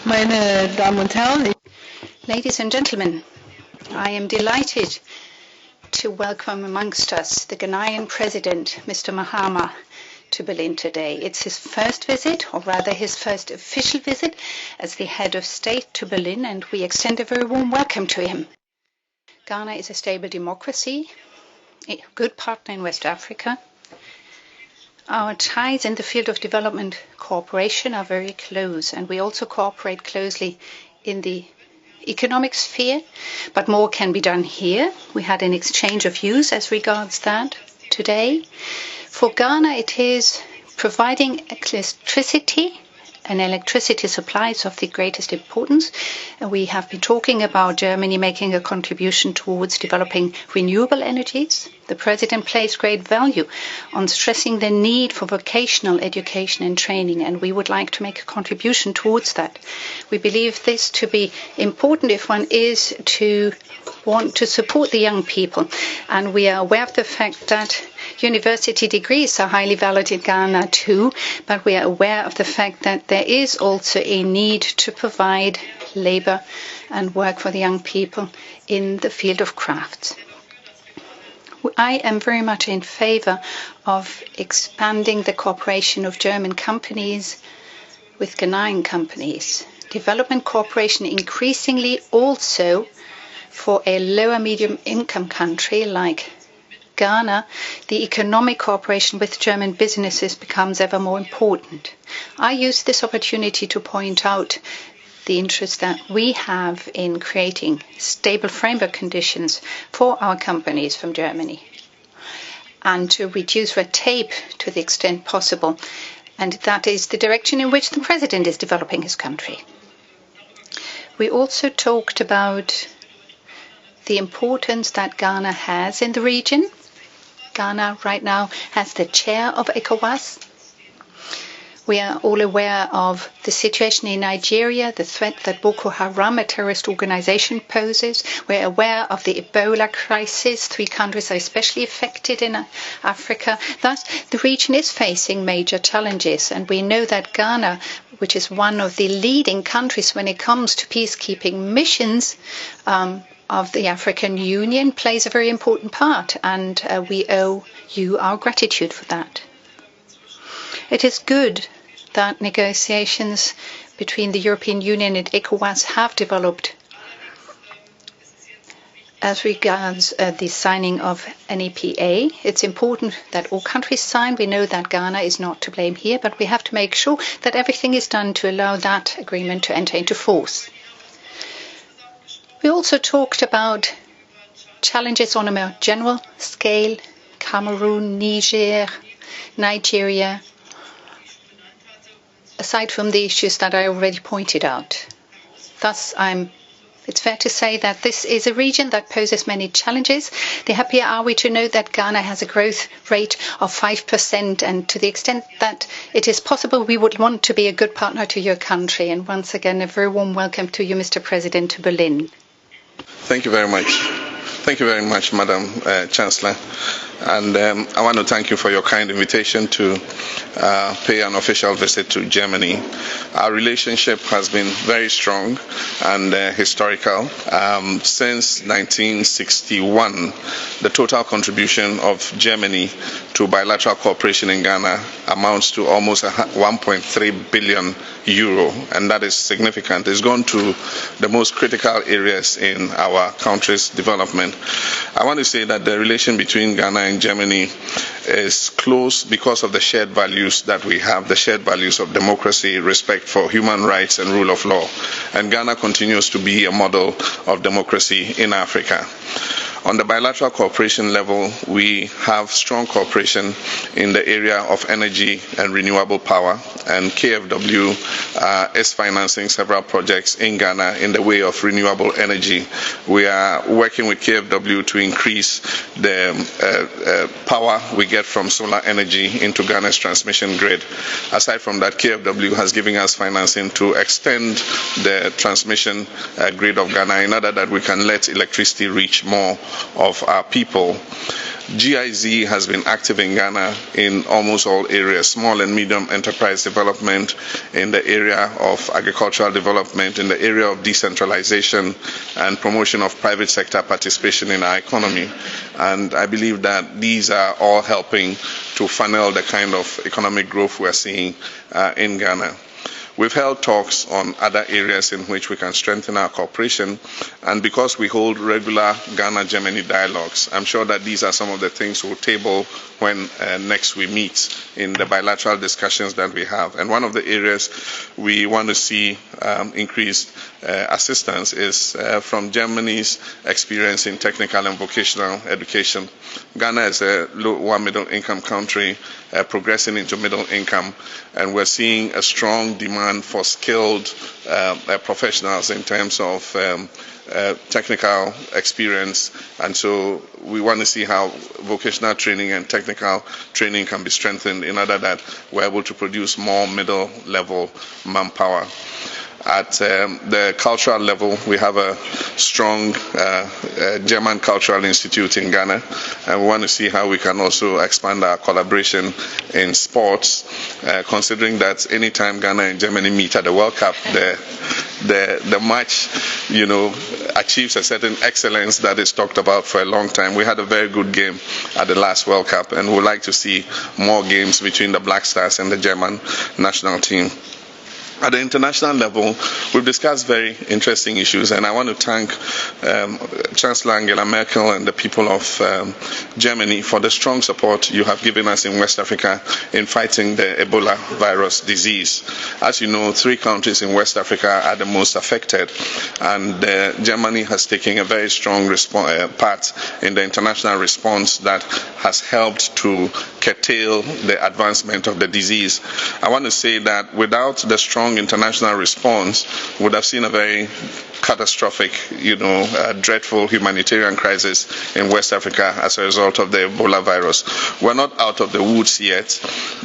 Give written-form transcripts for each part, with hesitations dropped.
Meine Damen und Herren, ladies and gentlemen, I am delighted to welcome amongst us the Ghanaian President, Mr. Mahama, to Berlin today. It's his first visit, or rather his first official visit as the head of state to Berlin, and we extend a very warm welcome to him. Ghana is a stable democracy, a good partner in West Africa. Our ties in the field of development cooperation are very close, and we also cooperate closely in the economic sphere, but more can be done here. We had an exchange of views as regards that today. For Ghana, it is providing electricity, and electricity supply is of the greatest importance. And we have been talking about Germany making a contribution towards developing renewable energies. The President placed great value on stressing the need for vocational education and training, and we would like to make a contribution towards that. We believe this to be important if one is to want to support the young people, and we are aware of the fact that university degrees are highly valued in Ghana too, but we are aware of the fact that there is also a need to provide labor and work for the young people in the field of crafts. I am very much in favor of expanding the cooperation of German companies with Ghanaian companies. Development cooperation increasingly also for a lower medium income country like Ghana, the economic cooperation with German businesses becomes ever more important. I use this opportunity to point out the interest that we have in creating stable framework conditions for our companies from Germany and to reduce red tape to the extent possible. And that is the direction in which the President is developing his country. We also talked about the importance that Ghana has in the region. Ghana right now has the chair of ECOWAS. We are all aware of the situation in Nigeria, the threat that Boko Haram, a terrorist organization, poses. We're aware of the Ebola crisis. 3 countries are especially affected in Africa. Thus, the region is facing major challenges. And we know that Ghana, which is one of the leading countries when it comes to peacekeeping missions, of the African Union, plays a very important part. And we owe you our gratitude for that. It is good that negotiations between the European Union and ECOWAS have developed as regards the signing of an EPA. It's important that all countries sign. We know that Ghana is not to blame here, but we have to make sure that everything is done to allow that agreement to enter into force. We also talked about challenges on a more general scale: Cameroon, Niger, Nigeria, aside from the issues that I already pointed out. Thus, it's fair to say that this is a region that poses many challenges. The happier are we to know that Ghana has a growth rate of 5%, and to the extent that it is possible, we would want to be a good partner to your country. And once again, a very warm welcome to you, Mr. President, to Berlin. Thank you very much. Thank you very much, Madam Chancellor. And I want to thank you for your kind invitation to pay an official visit to Germany. Our relationship has been very strong and historical. Since 1961, the total contribution of Germany to bilateral cooperation in Ghana amounts to almost 1.3 billion euro, and that is significant. It's gone to the most critical areas in our country's development. I want to say that the relation between Ghana and Germany is close because of the shared values that we have, the shared values of democracy, respect for human rights and rule of law. And Ghana continues to be a model of democracy in Africa. On the bilateral cooperation level, we have strong cooperation in the area of energy and renewable power, and KfW is financing several projects in Ghana in the way of renewable energy. We are working with KfW to increase the power we get from solar energy into Ghana's transmission grid. Aside from that, KfW has given us financing to extend the transmission grid of Ghana in order that we can let electricity reach more of our people. GIZ has been active in Ghana in almost all areas: small and medium enterprise development, in the area of agricultural development, in the area of decentralization and promotion of private sector participation in our economy. And I believe that these are all helping to funnel the kind of economic growth we're seeing in Ghana. We've held talks on other areas in which we can strengthen our cooperation, and because we hold regular Ghana-Germany dialogues, I'm sure that these are some of the things we'll table when next we meet in the bilateral discussions that we have. And one of the areas we want to see increased assistance is from Germany's experience in technical and vocational education. Ghana is a lower middle income country progressing into middle income, and we're seeing a strong demand for skilled professionals in terms of technical experience, and so we want to see how vocational training and technical training can be strengthened in order that we're able to produce more middle level manpower. At the cultural level, we have a strong German Cultural Institute in Ghana, and we want to see how we can also expand our collaboration in sports, considering that anytime Ghana and Germany meet at the World Cup, the the match, achieves a certain excellence that is talked about for a long time. We had a very good game at the last World Cup, and we'd like to see more games between the Black Stars and the German national team. At the international level, we've discussed very interesting issues, and I want to thank Chancellor Angela Merkel and the people of Germany for the strong support you have given us in West Africa in fighting the Ebola virus disease. As you know, 3 countries in West Africa are the most affected, and Germany has taken a very strong part in the international response that has helped to curtail the advancement of the disease. I want to say that without the strong international response, we would have seen a very catastrophic, dreadful humanitarian crisis in West Africa as a result of the Ebola virus. We're not out of the woods yet,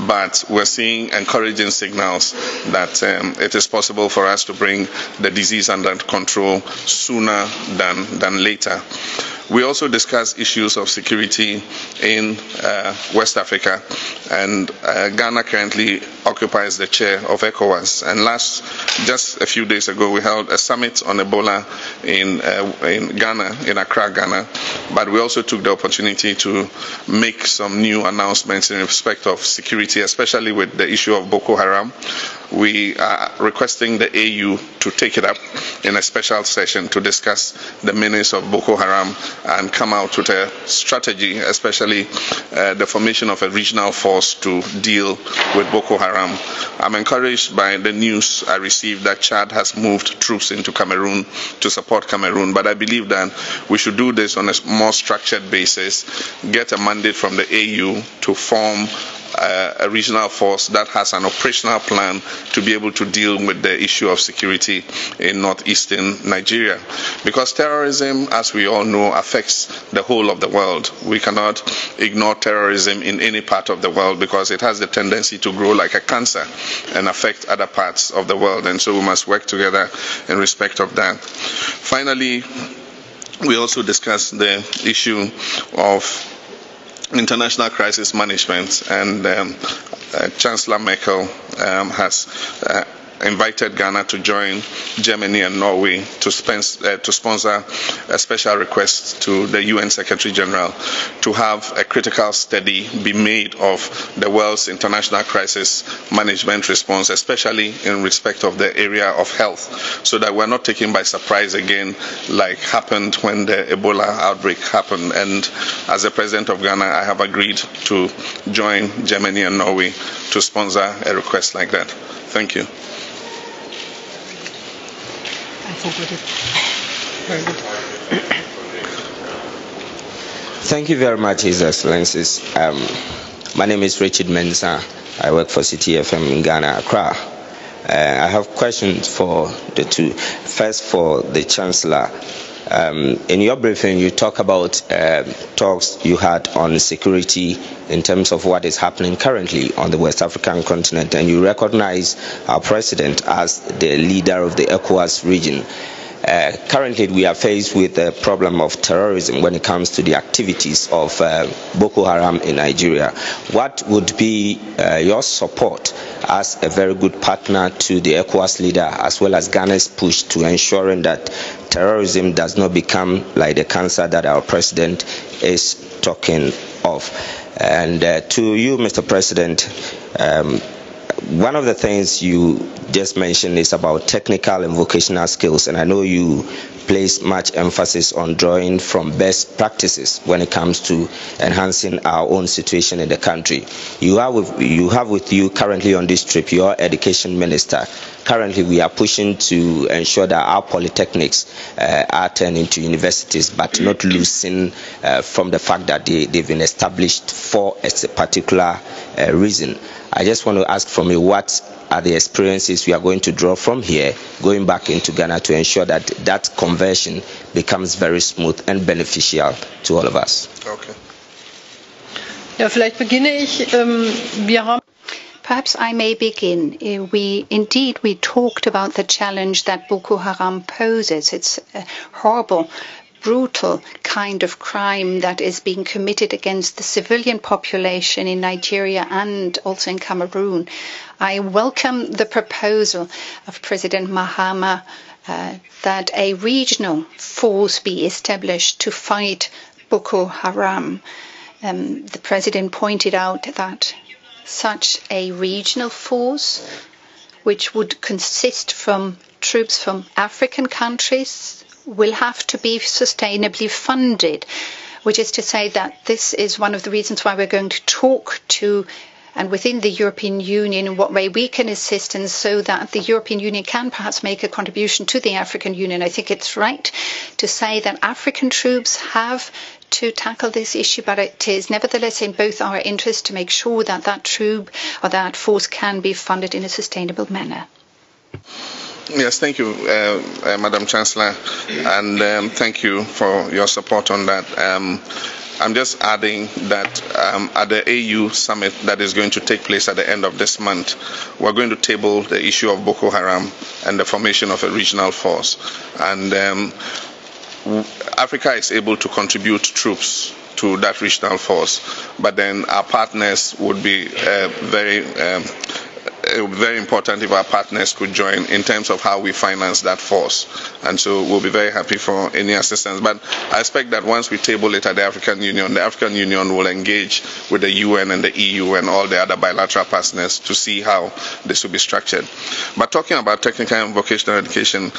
but we're seeing encouraging signals that it is possible for us to bring the disease under control sooner than later. We also discussed issues of security in West Africa, and Ghana currently occupies the chair of ECOWAS. And just a few days ago, we held a summit on Ebola in Ghana, in Accra, Ghana. But we also took the opportunity to make some new announcements in respect of security, especially with the issue of Boko Haram. We are requesting the AU to take it up in a special session to discuss the menace of Boko Haram and come out with a strategy, especially the formation of a regional force to deal with Boko Haram. I'm encouraged by the news I received that Chad has moved troops into Cameroon to support Cameroon, but I believe that we should do this on a more structured basis, get a mandate from the AU to form a regional force that has an operational plan to be able to deal with the issue of security in northeastern Nigeria. Because terrorism, as we all know, affects the whole of the world. We cannot ignore terrorism in any part of the world because it has the tendency to grow like a cancer and affect other parts of the world. And so we must work together in respect of that. Finally, we also discussed the issue of international crisis management, and Chancellor Merkel has invited Ghana to join Germany and Norway to sponsor a special request to the UN Secretary General to have a critical study be made of the world's international crisis management response, especially in respect of the area of health, so that we're not taken by surprise again like happened when the Ebola outbreak happened. And as the President of Ghana, I have agreed to join Germany and Norway to sponsor a request like that. Thank you. Very good. Thank you very much, His Excellencies. My name is Richard Mensah. I work for CTFM in Ghana, Accra. I have questions for the two. First, for the Chancellor. In your briefing, you talk about talks you had on security in terms of what is happening currently on the West African continent, and you recognize our president as the leader of the ECOWAS region. Currently, we are faced with the problem of terrorism when it comes to the activities of Boko Haram in Nigeria. What would be your support as a very good partner to the ECOWAS leader, as well as Ghana's push to ensuring that terrorism does not become like the cancer that our president is talking of? And to you, Mr. President, one of the things you just mentioned is about technical and vocational skills, and I know you place much emphasis on drawing from best practices when it comes to enhancing our own situation in the country. You have with you currently on this trip your education minister. Currently, we are pushing to ensure that our polytechnics are turned into universities, but not losing from the fact that they've been established for a particular reason. I just want to ask from you, what are the experiences we are going to draw from here, going back into Ghana, to ensure that that conversion becomes very smooth and beneficial to all of us? Okay. Ja, vielleicht beginne ich. Wir haben Perhaps I may begin. We talked about the challenge that Boko Haram poses. It's horrible, brutal kind of crime that is being committed against the civilian population in Nigeria and also in Cameroon. I welcome the proposal of President Mahama that a regional force be established to fight Boko Haram. The President pointed out that such a regional force, which would consist from troops from African countries, will have to be sustainably funded, which is to say that this is one of the reasons why we're going to talk to and within the European Union in what way we can assist, and so that the European Union can perhaps make a contribution to the African Union. I think it's right to say that African troops have to tackle this issue, but it is nevertheless in both our interests to make sure that that troop or that force can be funded in a sustainable manner. Yes, thank you, Madam Chancellor, and thank you for your support on that. I'm just adding that at the AU summit that is going to take place at the end of this month, we're going to table the issue of Boko Haram and the formation of a regional force. And Africa is able to contribute troops to that regional force, but then our partners would be very important if our partners could join in terms of how we finance that force. And so we'll be very happy for any assistance. But I expect that once we table it at the African Union will engage with the UN and the EU and all the other bilateral partners to see how this will be structured. But talking about technical and vocational education,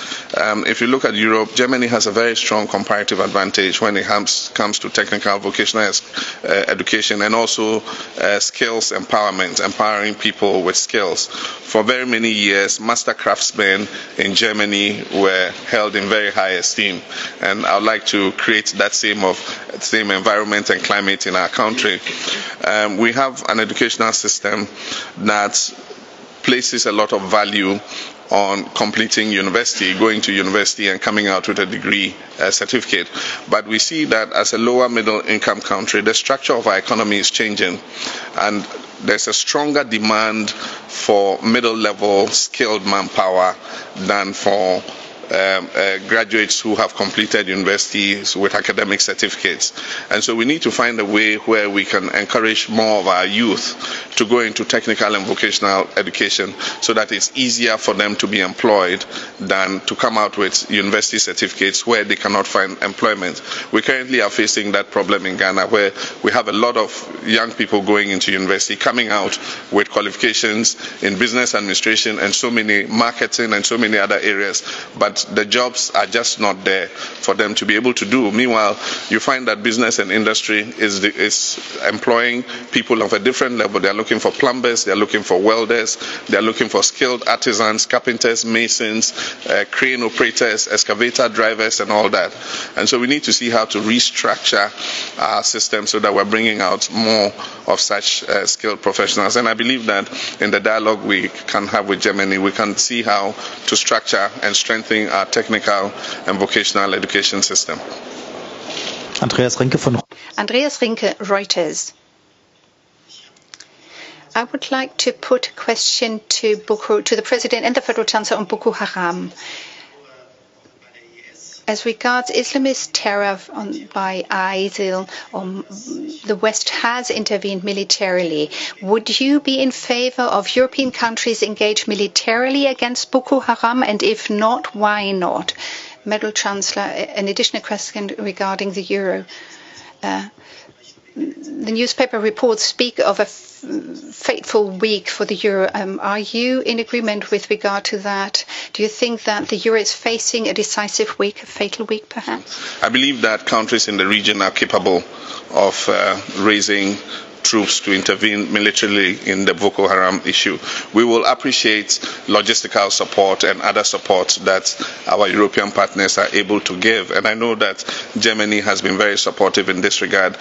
if you look at Europe, Germany has a very strong comparative advantage when it comes to technical vocational education and also skills empowerment, empowering people with skills. For very many years, master craftsmen in Germany were held in very high esteem, and I would like to create that same environment and climate in our country. We have an educational system that places a lot of value on completing university, going to university and coming out with a degree certificate. But we see that as a lower middle income country, the structure of our economy is changing, and there's a stronger demand for middle level skilled manpower than for graduates who have completed universities with academic certificates. And so we need to find a way where we can encourage more of our youth to go into technical and vocational education so that it's easier for them to be employed than to come out with university certificates where they cannot find employment. We currently are facing that problem in Ghana, where we have a lot of young people going into university, coming out with qualifications in business administration and so many marketing and so many other areas, but the jobs are just not there for them to be able to do. Meanwhile, you find that business and industry is employing people of a different level. They're looking for plumbers, they're looking for welders, they're looking for skilled artisans, carpenters, masons, crane operators, excavator drivers, and all that. And so we need to see how to restructure our system so that we're bringing out more of such skilled professionals. And I believe that in the dialogue we can have with Germany, we can see how to structure and strengthen our technical and vocational education system. Andreas Rinke, Reuters. I would like to put a question to the President and the Federal Chancellor on Boko Haram. As regards Islamist terror by ISIL, the West has intervened militarily. Would you be in favor of European countries engage militarily against Boko Haram? And if not, why not? Medal Chancellor, an additional question regarding the euro. The newspaper reports speak of a fateful week for the euro. Are you in agreement with regard to that? Do you think that the euro is facing a decisive week, a fatal week perhaps? I believe that countries in the region are capable of raising troops to intervene militarily in the Boko Haram issue. We will appreciate logistical support and other support that our European partners are able to give. And I know that Germany has been very supportive in this regard.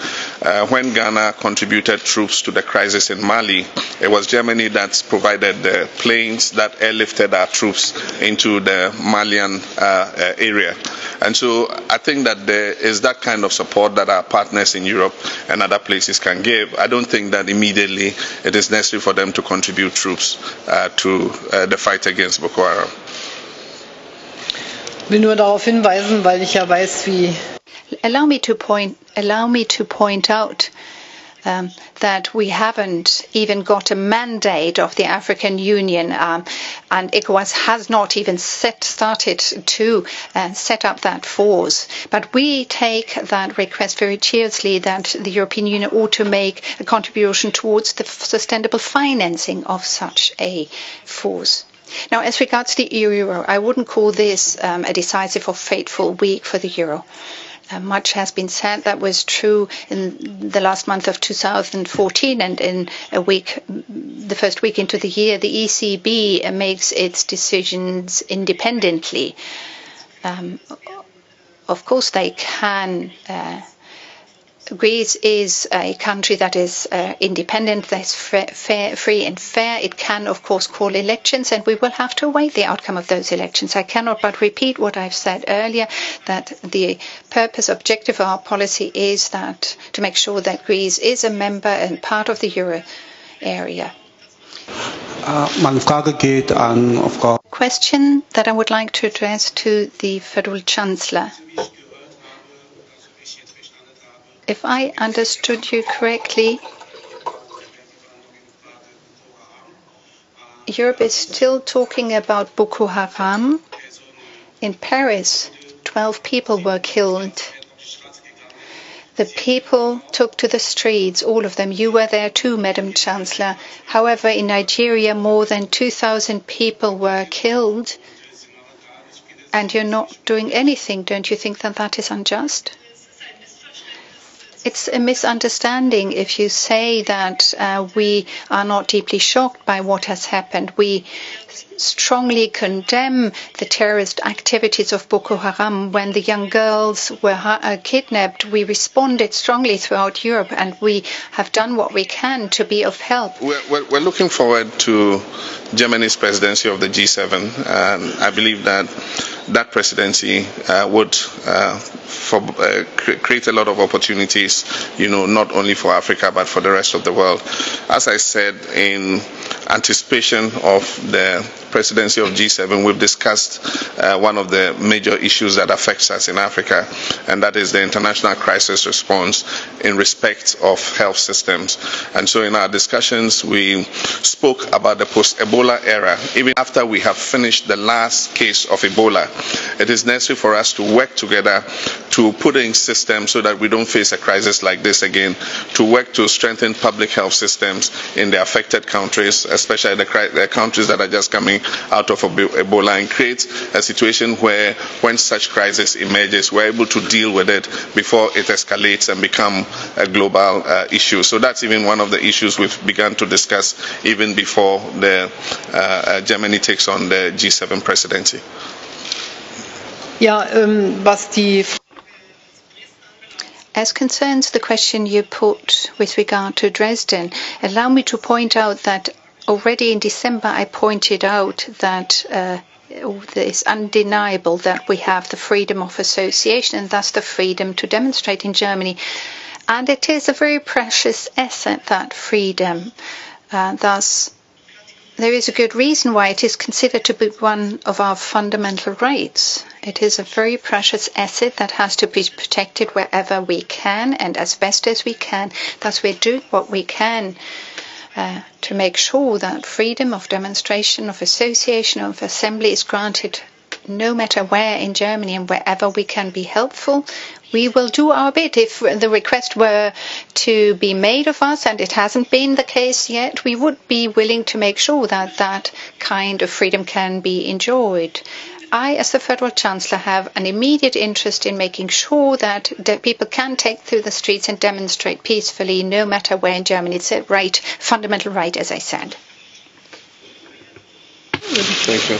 When Ghana contributed troops to the crisis in Mali, it was Germany that provided the planes that airlifted our troops into the Malian area. And so I think that there is that kind of support that our partners in Europe and other places can give. I don't think that immediately it is necessary for them to contribute troops to the fight against Boko Haram. Ich will nur darauf hinweisen, weil ich ja weiß, wie Allow me to point out that we haven't even got a mandate of the African Union, and ECOWAS has not even started to set up that force. But we take that request very seriously, that the European Union ought to make a contribution towards the sustainable financing of such a force. Now, as regards the euro, I wouldn't call this a decisive or fateful week for the euro. Much has been said that was true in the last month of 2014, and in the first week into the year, the ECB makes its decisions independently. Of course, they can. Greece is a country that is independent, that's free and fair. It can, of course, call elections, and we will have to await the outcome of those elections. I cannot but repeat what I've said earlier, that the objective of our policy is that to make sure that Greece is a member and part of the euro area. Question that I would like to address to the Federal Chancellor. If I understood you correctly, Europe is still talking about Boko Haram. In Paris, 12 people were killed. The people took to the streets, all of them. You were there too, Madam Chancellor. However, in Nigeria, more than 2,000 people were killed. And you're not doing anything. Don't you think that that is unjust? It's a misunderstanding if you say that we are not deeply shocked by what has happened. We strongly condemn the terrorist activities of Boko Haram. When the young girls were kidnapped, we responded strongly throughout Europe, and we have done what we can to be of help. We're looking forward to Germany's presidency of the G7, and I believe that presidency would create a lot of opportunities, not only for Africa but for the rest of the world. As I said, in anticipation of the presidency of G7, we've discussed one of the major issues that affects us in Africa, and that is the international crisis response in respect of health systems. And so in our discussions, we spoke about the post-Ebola era. Even after we have finished the last case of Ebola, it is necessary for us to work together to put in systems so that we don't face a crisis like this again, to work to strengthen public health systems in the affected countries, especially the countries that are just coming out of Ebola, and create a situation where when such crisis emerges, we're able to deal with it before it escalates and become a global issue. So that's even one of the issues we've begun to discuss even before the Germany takes on the G7 presidency. As concerns the question you put with regard to Dresden, allow me to point out that already in December I pointed out that it's undeniable that we have the freedom of association and thus the freedom to demonstrate in Germany. And it is a very precious asset, that freedom. Thus, there is a good reason why it is considered to be one of our fundamental rights. It is a very precious asset that has to be protected wherever we can and as best as we can. Thus, we're doing what we can to make sure that freedom of demonstration, of association, of assembly is granted no matter where in Germany, and wherever we can be helpful, we will do our bit. If the request were to be made of us, and it hasn't been the case yet, we would be willing to make sure that that kind of freedom can be enjoyed. I, as the Federal Chancellor, have an immediate interest in making sure that people can take through the streets and demonstrate peacefully, no matter where in Germany. It's a right, fundamental right, as I said. Thank you.